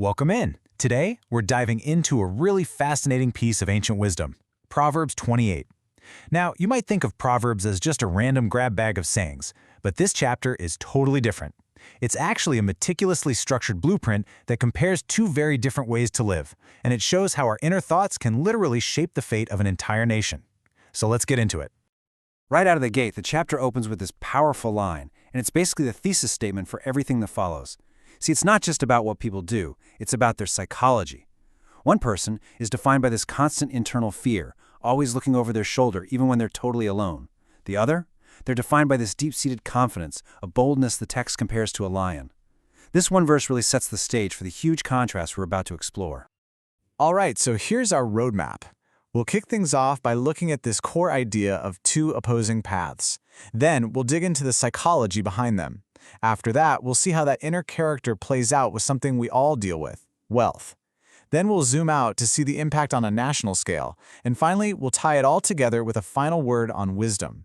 Welcome in. Today, we're diving into a really fascinating piece of ancient wisdom, Proverbs 28. Now, you might think of Proverbs as just a random grab bag of sayings, but this chapter is totally different. It's actually a meticulously structured blueprint that compares two very different ways to live, and it shows how our inner thoughts can literally shape the fate of an entire nation. So let's get into it. Right out of the gate, the chapter opens with this powerful line, and it's basically the thesis statement for everything that follows. See, it's not just about what people do, it's about their psychology. One person is defined by this constant internal fear, always looking over their shoulder even when they're totally alone. The other? They're defined by this deep-seated confidence, a boldness the text compares to a lion. This one verse really sets the stage for the huge contrast we're about to explore. All right, so here's our roadmap. We'll kick things off by looking at this core idea of two opposing paths. Then we'll dig into the psychology behind them. After that, we'll see how that inner character plays out with something we all deal with, wealth. Then we'll zoom out to see the impact on a national scale. And finally, we'll tie it all together with a final word on wisdom.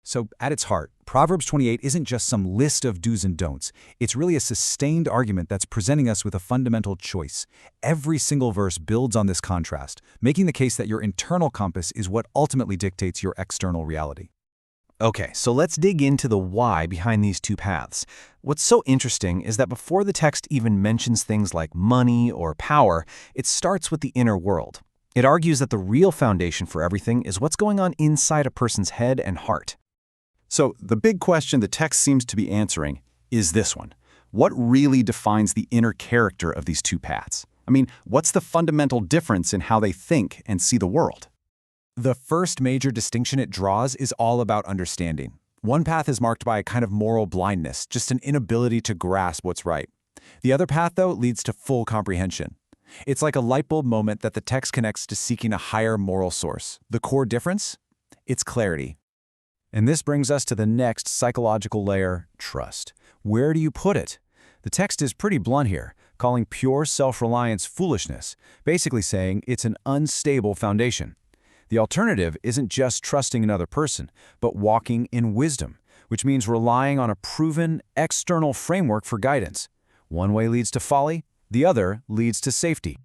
So, at its heart, Proverbs 28 isn't just some list of do's and don'ts. It's really a sustained argument that's presenting us with a fundamental choice. Every single verse builds on this contrast, making the case that your internal compass is what ultimately dictates your external reality. Okay, so let's dig into the why behind these two paths. What's so interesting is that before the text even mentions things like money or power, it starts with the inner world. It argues that the real foundation for everything is what's going on inside a person's head and heart. So the big question the text seems to be answering is this one. What really defines the inner character of these two paths? I mean, what's the fundamental difference in how they think and see the world? The first major distinction it draws is all about understanding. One path is marked by a kind of moral blindness, just an inability to grasp what's right. The other path, though, leads to full comprehension. It's like a light bulb moment that the text connects to seeking a higher moral source. The core difference? It's clarity. And this brings us to the next psychological layer, trust. Where do you put it? The text is pretty blunt here, calling pure self-reliance foolishness, basically saying it's an unstable foundation. The alternative isn't just trusting another person, but walking in wisdom, which means relying on a proven external framework for guidance. One way leads to folly, the other leads to safety.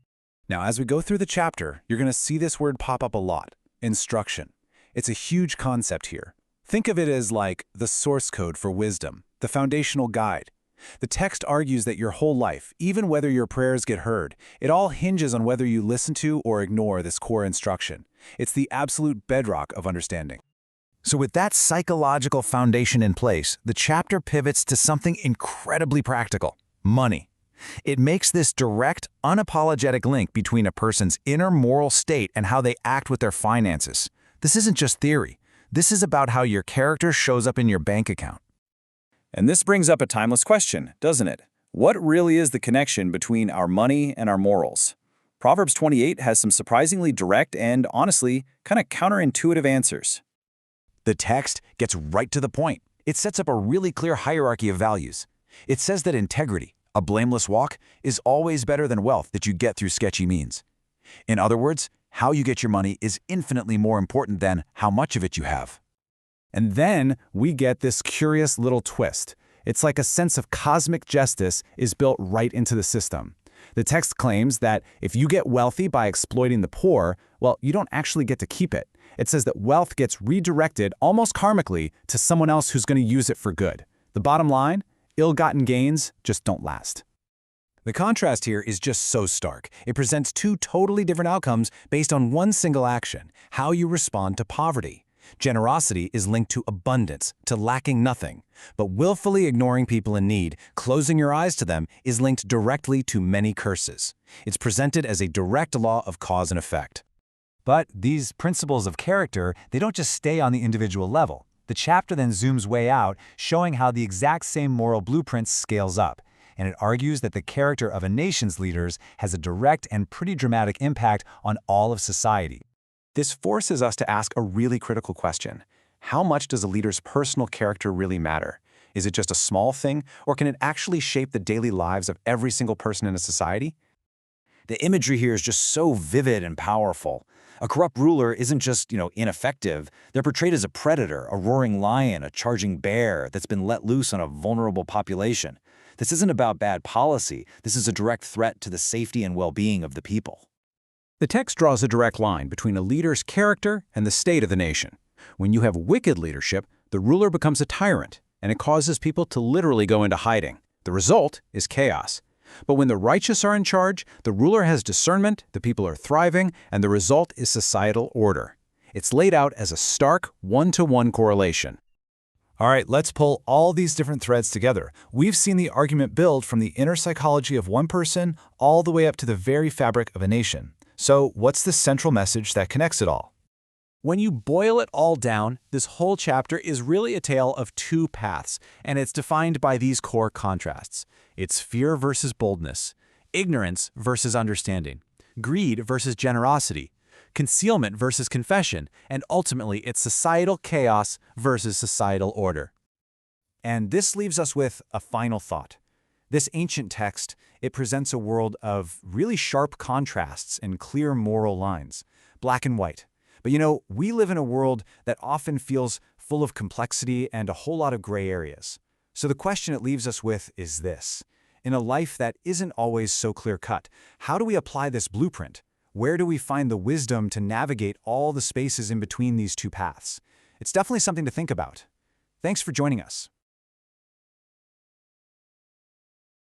Now, as we go through the chapter, you're going to see this word pop up a lot, instruction. It's a huge concept here. Think of it as like the source code for wisdom, the foundational guide. The text argues that your whole life, even whether your prayers get heard, it all hinges on whether you listen to or ignore this core instruction. It's the absolute bedrock of understanding. So with that psychological foundation in place, the chapter pivots to something incredibly practical: money. It makes this direct, unapologetic link between a person's inner moral state and how they act with their finances. This isn't just theory. This is about how your character shows up in your bank account. And this brings up a timeless question, doesn't it? What really is the connection between our money and our morals? Proverbs 28 has some surprisingly direct and, honestly, kind of counterintuitive answers. The text gets right to the point. It sets up a really clear hierarchy of values. It says that integrity, a blameless walk, is always better than wealth that you get through sketchy means. In other words, how you get your money is infinitely more important than how much of it you have. And then we get this curious little twist. It's like a sense of cosmic justice is built right into the system. The text claims that if you get wealthy by exploiting the poor, well, you don't actually get to keep it. It says that wealth gets redirected almost karmically to someone else who's going to use it for good. The bottom line, ill-gotten gains just don't last. The contrast here is just so stark. It presents two totally different outcomes based on one single action: how you respond to poverty. Generosity is linked to abundance, to lacking nothing. But willfully ignoring people in need, closing your eyes to them, is linked directly to many curses. It's presented as a direct law of cause and effect. But these principles of character, they don't just stay on the individual level. The chapter then zooms way out, showing how the exact same moral blueprint scales up. And it argues that the character of a nation's leaders has a direct and pretty dramatic impact on all of society. This forces us to ask a really critical question. How much does a leader's personal character really matter? Is it just a small thing, or can it actually shape the daily lives of every single person in a society? The imagery here is just so vivid and powerful. A corrupt ruler isn't just, ineffective. They're portrayed as a predator, a roaring lion, a charging bear that's been let loose on a vulnerable population. This isn't about bad policy. This is a direct threat to the safety and well-being of the people. The text draws a direct line between a leader's character and the state of the nation. When you have wicked leadership, the ruler becomes a tyrant, and it causes people to literally go into hiding. The result is chaos. But when the righteous are in charge, the ruler has discernment, the people are thriving, and the result is societal order. It's laid out as a stark, one-to-one correlation. All right, let's pull all these different threads together. We've seen the argument build from the inner psychology of one person all the way up to the very fabric of a nation. So what's the central message that connects it all? When you boil it all down, this whole chapter is really a tale of two paths, and it's defined by these core contrasts. It's fear versus boldness, ignorance versus understanding, greed versus generosity, concealment versus confession, and ultimately it's societal chaos versus societal order. And this leaves us with a final thought. This ancient text, it presents a world of really sharp contrasts and clear moral lines, black and white. But we live in a world that often feels full of complexity and a whole lot of gray areas. So the question it leaves us with is this. In a life that isn't always so clear-cut, how do we apply this blueprint? Where do we find the wisdom to navigate all the spaces in between these two paths? It's definitely something to think about. Thanks for joining us.